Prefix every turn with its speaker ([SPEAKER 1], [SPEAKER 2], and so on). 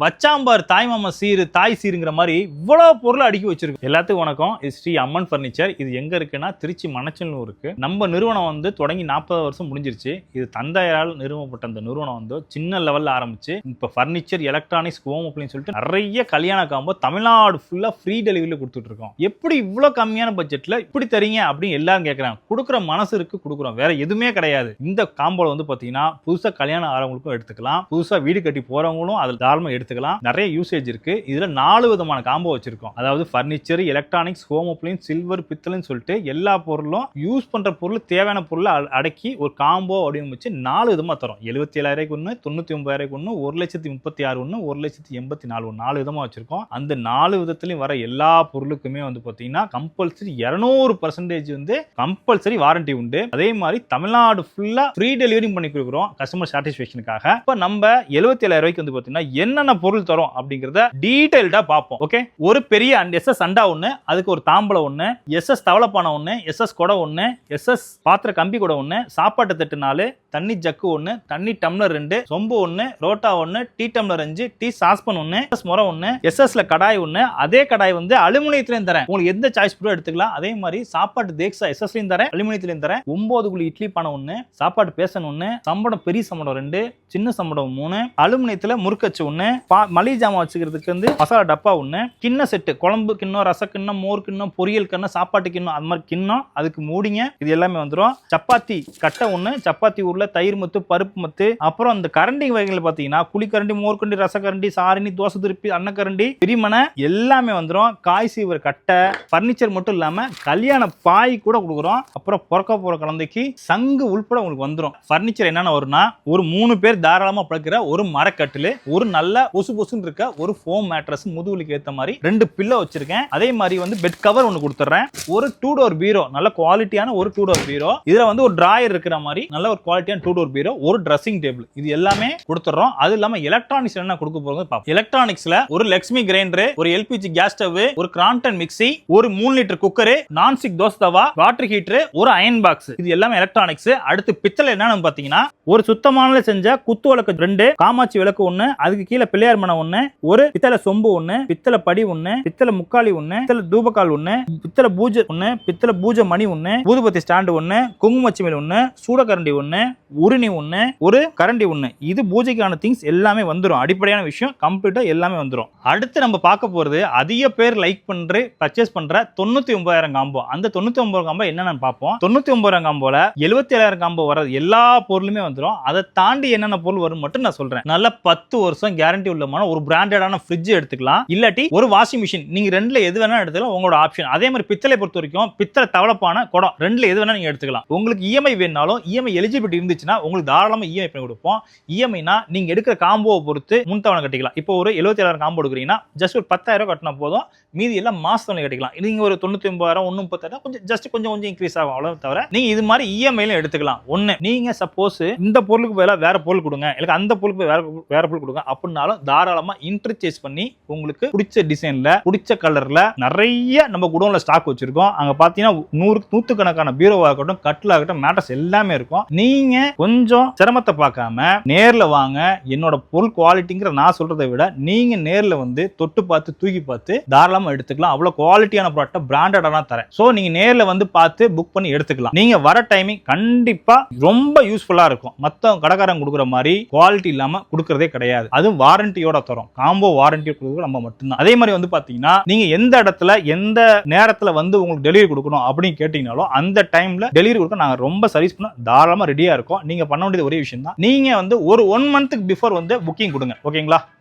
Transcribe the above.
[SPEAKER 1] வச்சாம்பார் தாய் மாமா சீரு தாய் சீருங்கிற மாதிரி இவ்வளவு பொருள் அடுக்கி வச்சிருக்கு. எல்லாத்துக்கும் வணக்கம். இது ஸ்ரீ அம்மன் பர்னிச்சர். இது எங்க இருக்குன்னா திருச்சி மணச்சல்னு இருக்கு. நம்ம நிறுவனம் வந்து தொடங்கி 40 வருஷம் முடிஞ்சிருச்சு. இது தந்தையால் நிறுவப்பட்ட அந்த நிறுவனம் வந்து சின்ன லெவல்ல ஆரம்பிச்சு இப்ப பர்னிச்சர், எலக்ட்ரானிக்ஸ், ஹோம் அப்படின்னு சொல்லிட்டு நிறைய கல்யாண காம்போ தமிழ்நாடு ஃபுல்லா ஃப்ரீ டெலிவரியில கொடுத்துட்டு இருக்கோம். எப்படி இவ்வளவு கம்மியான பட்ஜெட்ல இப்படி தரீங்க அப்படின்னு எல்லாரும் கேட்கறாங்க. கொடுக்குற மனசு இருக்கு, கொடுக்குறோம். வேற எதுவுமே கிடையாது. இந்த காம்போல வந்து பாத்தீங்கன்னா புதுசா கல்யாணம் ஆறவங்களுக்கும் எடுத்துக்கலாம், புதுசா வீடு கட்டி போறவங்களும் அதில் தாராளமா எடுத்துக்கலாம். நிறைய யூசேஜ் இருக்கு. இதுல 4 விதமான காம்போ வச்சிருக்கோம். அதாவது furniture, electronics, home appliance, silver, பித்தளைன்னு சொல்லிட்டு எல்லா பொருளும் யூஸ் பண்ற பொருள், தேவையான பொருளை அடக்கி ஒரு காம்போ அப்படின்னு வச்சு 4 விதமா தரும். 77,000 ஒன்று, 99,000 ஒன்று, 1,36,000 ஒன்று, 1,84,000 ஒன்று, 4 விதமா வச்சிருக்கோம். அந்த 4 விதத்திலையும் வர எல்லா பொருளுக்குமே வந்து பாத்தீங்கன்னா கம்பல்சரி 200% வந்து கம்பல்சரி வாரண்டி உண்டு. அதே மாதிரி தமிழ்நாடு ஃபுல்லா ஃப்ரீ டெலிவரி பண்ணி கொடுக்குறோம் கஸ்டமர் சாட்டிஸ்ஃபேக்ஷனுக்காக. இப்ப நம்ம 77,000 வந்து பாத்தீங்கன்னா என்னென்ன பொருள் தரும் அப்படிங்கறத டீடைல்டா பார்ப்போம். ஓகே, ஒரு பெரிய SS அண்டா ஒண்ணு, அதுக்கு ஒரு தாம்பலம் ஒண்ணு, SS தவளப்பானை ஒண்ணு, SS குடம் ஒண்ணு, SS பாத்திர கம்பி குடம் ஒண்ணு, சாப்பாட்டு தட்டு 4, தண்ணி ஜக்கு ஒண்ணு, தண்ணி டம்ளர் 2, சொம்பு ஒண்ணு, ரோட்டா ஒண்ணு, டீ டம்ளர் 5, டீ சாஸ்பன் ஒண்ணு, முறை ஒண்ணு, SSல கடாய் ஒண்ணு. அதே கடாய் வந்து அலுமினியத்திலையும் தரேன். உங்களுக்கு எந்த சாய்ஸ் ப்ரோ எடுத்துக்கலாம். அதே மாதிரி சாப்பாட்டு தேக்ஸா SSலயும் தரேன், அலுமினியத்திலையும் தரேன். 9 குழி இட்லி பானை ஒண்ணு, சாப்பாட்டு பேசன் ஒண்ணு, சம்படம் பெரிய சம்படம் 2, சின்ன சம்படம் 3, அலுமினியத்துல முறுக்கச்சு ஒண்ணு, மளிகை ஜாமான் வச்சுக்கிறதுக்கு வந்து மசாலா டப்பா ஒண்ணு, கிண்ண செட்டு, குழம்பு கிண்ணம், ரச கிண்ணம், மோர் கிண்ணம், பொரியல் கிண்ணம், சாப்பாட்டு கிண்ணம், அது மாதிரி கிண்ணம், அதுக்கு மூடிங்க, இது எல்லாமே வந்துடும். சப்பாத்தி கட்டை ஒண்ணு, சப்பாத்தி உருளை, தயிர் மத்து, பருப்பு மத்து, அப்புறம் அந்த கரண்டி வகைகள் பாத்தீங்கன்னா குழிக்கரண்டி, மோர்கண்டி, ரசக்கரண்டி, சாரணி, தோசை திருப்பி, அன்னக்கரண்டி, பிரிமனை எல்லாமே வந்துடும். காய் சீவர் கட்டை, பர்னிச்சர் மட்டும் இல்லாம கல்யாண பாய் கூட கொடுக்குறோம். அப்புறம் பிறக்க போற குழந்தைக்கு சங்கு உள்பட உங்களுக்கு வந்துடும். பர்னிச்சர் என்னென்ன வரும்னா, ஒரு 3 பேர் தாராளமா படுக்கிற ஒரு மரக்கட்டில், ஒரு நல்ல பொசு பொசுன்னு இருக்க ஒரு ஃபோம் மேட்ரஸ், முதுகுலிக்கு ஏத்த மாதிரி 2 பில்லோ வச்சிருக்கேன். அதே மாதிரி வந்து பெட் கவர் ஒன்னு கொடுத்துறேன். ஒரு 2 டோர் பீரோ, நல்ல குவாலிட்டியான ஒரு 2 டோர் பீரோ. இதுல வந்து ஒரு டிராயர் இருக்கிற மாதிரி நல்ல ஒரு குவாலிட்டியான 2 டோர் பீரோ, ஒரு ட்ரெஸ்ஸிங் டேபிள், இது எல்லாமே கொடுத்துறோம். அது இல்லாம எலக்ட்ரானிக்ஸ் என்ன கொடுக்க போறது பாப்போம். எலக்ட்ரானிக்ஸ்ல ஒரு லக்ஷ்மி கிரைண்டர், ஒரு LPG கேஸ் ஸ்டவ், ஒரு கிராம்ப்டன் மிக்ஸி, ஒரு 3 லிட்டர் குக்கர், நான்ஸ்டிக் தோசை தவா, வாட்டர் ஹீட்டர், ஒரு அயன் பாக்ஸ், இது எல்லாமே எலக்ட்ரானிக்ஸ். அடுத்து பித்தளை என்னன்னு பாத்தீங்கன்னா, ஒரு சுத்தமான செஞ்ச குத்து விளக்கு 2, காமாட்சி விளக்கு 1, அதுக்கு கீழே பிள்ளையார் மனை 1, ஒரு பித்தளை சொம்பு 1, பித்தளை படி 1, பித்தளை முக்காலி 1, பித்தளை தூபக்கால் 1, பித்தளை பூஜை 1, பித்தளை பூஜை மணி 1, ஊதுபத்தி ஸ்டாண்டு 1, குங்குமச்சிமில் 1, சூடக்கரண்டி 1, உருணி 1, ஒரு கரண்டி 1. இது பூஜைக்கான திங்ஸ் எல்லாமே வந்துடும். அடிப்படையான விஷயம் கம்ப்ளீட்டா எல்லாமே வந்துடும். அடுத்து நம்ம பார்க்க போறது அதிக பேர் லைக் பண்ற பர்ச்சேஸ் பண்ற 99,000 காம்போ. அந்த 99,000 காம்போ என்னன்னு பார்ப்போம். 99,000 காம்போல 77,000 காம்போ வர எல்லா பொருளுமே வந்துடும். அதை தாண்டி என்னென்ன பொருள் வரும் மட்டும் நான் சொல்றேன். நல்ல 10 வருஷம் கேரண்டி உள்ளமான ஒரு பிராண்டடான ஃப்ரிட்ஜ் எடுத்துக்கலாம், இல்லாட்டி ஒரு வாஷிங் மிஷின். நீங்க ரெண்டுல எது வேணா எடுத்துக்கலாம், உங்களோட ஆப்ஷன். அதே மாதிரி பித்தளை பொறுத்த வரைக்கும் பித்தளை தவளப்பான குடம், ரெண்டுல எது வேணா நீங்க எடுத்துக்கலாம். உங்களுக்கு EMI வேணாலும் EMI எலிஜிபிலிட்டி இருந்துச்சுன்னா உங்களுக்கு தாராளமா EMI பண்ணி கொடுப்போம். EMIனா நீங்க எடுக்கிற காம்போவை பொறுத்து முன்தவணை கட்டிக்கலாம். இப்போ ஒரு 77,000 காம்போ எடுக்கிறீங்கன்னா ஜஸ்ட் ஒரு 10,000 கட்டினா போதும், மீதி எல்லாம் மாசத்தவணை கட்டிக்கலாம். நீங்க ஒரு 99,000, 1,30,000 கொஞ்சம் ஜஸ்ட் கொஞ்சம் இன்க்ரீஸ் ஆகும், அவ்வளவு தவிர நீங்க இது மாதிரி EMI எடுத்துக்கலாம். ஒண்ணு, நீங்க சப்போஸ் இந்த பொருளுக்கு பதிலா வேற பொருள் கொடுங்க, எனக்கு அந்த பொருளுக்கு வேற பொருள் கொடுங்க அப்படின்னாலும் தாராளமா இன்டர்சேஞ்ச் பண்ணி உங்களுக்கு பிடிச்ச டிசைன்ல, பிடிச்ச கலர்ல நிறைய நம்ம குடோன்ல ஸ்டாக் வச்சிருக்கோம். அங்க பாத்தீங்கன்னா 100 பீரோவா இருக்கட்டும், கட்டில் ஆகட்டும், மேட்ரஸ் எல்லாமே இருக்கும். நீங்க கொஞ்சம் சிரமத்தை பார்க்காம நேர்ல வாங்க. என்னோட பொருள் குவாலிட்டிங்கிற நான் சொல்றதை விட நீங்க நேர்ல வந்து தொட்டு பார்த்து தூக்கி பார்த்து தாராளமா எடுத்துக்கலாம். அவ்வளவு குவாலிட்டியான ப்ராடக்ட் பிராண்டடா தரேன். சோ நீங்க நேர்ல வந்து பார்த்து புக் பண்ணி எடுத்துக்கலாம். நீங்க வர டைமிங் கண்டிப்பா ரொம்ப யூஸ்ஃபுல்லா இருக்கும். மத்த கடைக்காரங்க கொடுக்குற மாதிரி குவாலிட்டி இல்லாம கொடுக்கறதே கிடையாது. அது வாரண்டியோட தரும். காம்போ வாரண்டி கொடுக்குறது நம்ம மட்டும்தான். அதே மாதிரி வந்து பாத்தீங்கன்னா, நீங்க எந்த இடத்துல எந்த நேரத்துல வந்து உங்களுக்கு டெலிவரி கொடுக்கணும் அப்படின்னு கேட்டீங்கனாலும் அந்த டைம்ல டெலிவரி கொடுக்க நாங்க ரொம்ப சர்வீஸ் பண்ண தாராளமா ரெடியா இருக்கோம். நீங்க பண்ண வேண்டியது ஒரே விஷயம் தான், நீங்க வந்து ஒரு 1 மந்த்துக்கு பிஃபோர் வந்து புக்கிங் கொடுங்க. ஓகேங்களா?